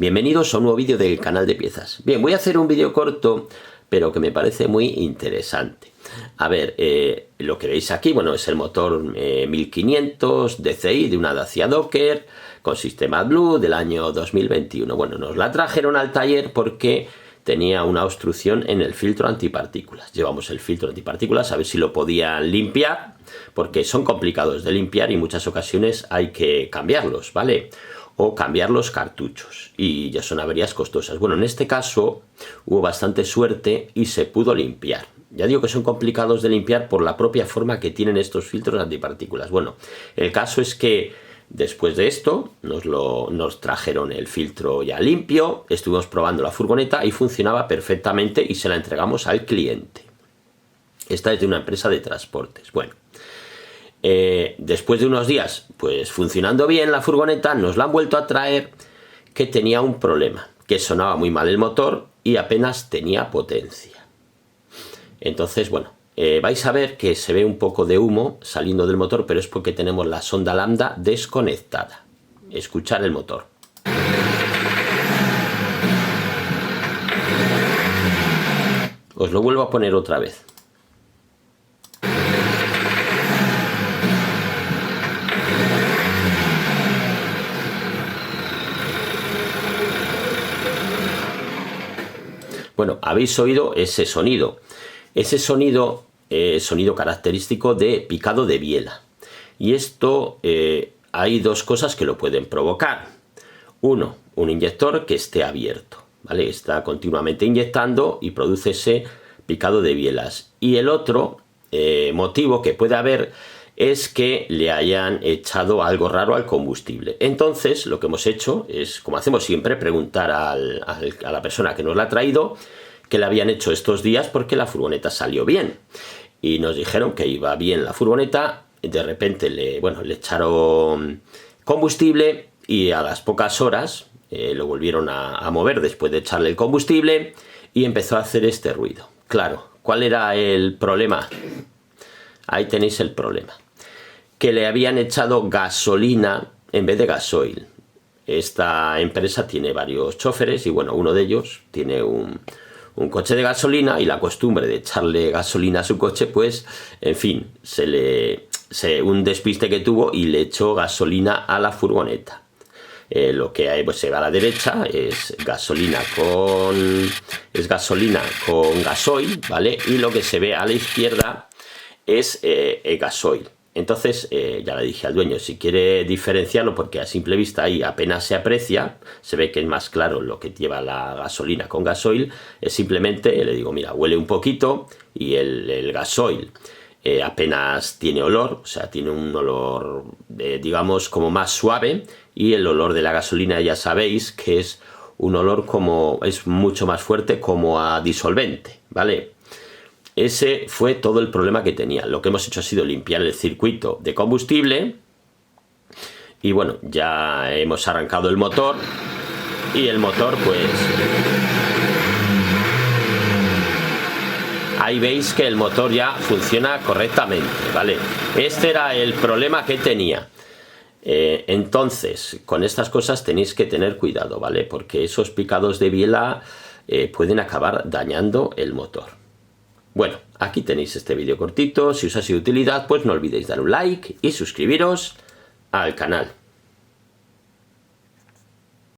Bienvenidos a un nuevo vídeo del canal de piezas. Bien, voy a hacer un vídeo corto, pero que me parece muy interesante. A ver, lo que veis aquí, bueno, es el motor 1500 DCI de una Dacia Docker con sistema Blue del año 2021. Bueno, nos la trajeron al taller porque tenía una obstrucción en el filtro antipartículas. Llevamos el filtro antipartículas a ver si lo podían limpiar, porque son complicados de limpiar y en muchas ocasiones hay que cambiarlos, ¿vale? O cambiar los cartuchos, y ya son averías costosas. Bueno, en este caso hubo bastante suerte y se pudo limpiar. Ya digo que son complicados de limpiar por la propia forma que tienen estos filtros antipartículas. Bueno, el caso es que después de esto nos trajeron el filtro ya limpio, estuvimos probando la furgoneta y funcionaba perfectamente y se la entregamos al cliente. Esta es de una empresa de transportes. Bueno, después de unos días pues funcionando bien la furgoneta, nos la han vuelto a traer que tenía un problema, que sonaba muy mal el motor y apenas tenía potencia. Entonces, bueno, vais a ver que se ve un poco de humo saliendo del motor, pero es porque tenemos la sonda lambda desconectada. Escuchar el motor. Os lo vuelvo a poner otra vez. Bueno, habéis oído ese sonido. Ese sonido es sonido característico de picado de biela. Y esto hay dos cosas que lo pueden provocar. Uno, un inyector que esté abierto, ¿vale? Está continuamente inyectando y produce ese picado de bielas. Y el otro motivo que puede haber es que le hayan echado algo raro al combustible. Entonces, lo que hemos hecho es, como hacemos siempre, preguntar a la persona que nos la ha traído qué le habían hecho estos días porque la furgoneta salió bien. Y nos dijeron que iba bien la furgoneta, de repente le echaron combustible y a las pocas horas lo volvieron a mover después de echarle el combustible y empezó a hacer este ruido. Claro, ¿cuál era el problema? Ahí tenéis el problema. Que le habían echado gasolina en vez de gasoil. Esta empresa tiene varios choferes y bueno, uno de ellos tiene un coche de gasolina y la costumbre de echarle gasolina a su coche, pues, en fin, un despiste que tuvo y le echó gasolina a la furgoneta. Lo que hay, pues se va a la derecha, es gasolina con gasoil, ¿vale? Y lo que se ve a la izquierda es gasoil. Entonces ya le dije al dueño si quiere diferenciarlo, porque a simple vista ahí apenas se aprecia, se ve que es más claro lo que lleva la gasolina con gasoil, es simplemente, le digo, mira, huele un poquito y el gasoil apenas tiene olor, o sea, tiene un olor, digamos, como más suave, y el olor de la gasolina ya sabéis que es un olor es mucho más fuerte, como a disolvente, ¿vale? Ese fue todo el problema que tenía. Lo que hemos hecho ha sido limpiar el circuito de combustible y bueno, ya hemos arrancado el motor y el motor, pues ahí veis que el motor ya funciona correctamente, ¿vale? Este era el problema que tenía. Entonces, con estas cosas tenéis que tener cuidado, ¿vale? Porque esos picados de biela pueden acabar dañando el motor. Bueno, aquí tenéis este vídeo cortito. Si os ha sido de utilidad, pues no olvidéis dar un like y suscribiros al canal.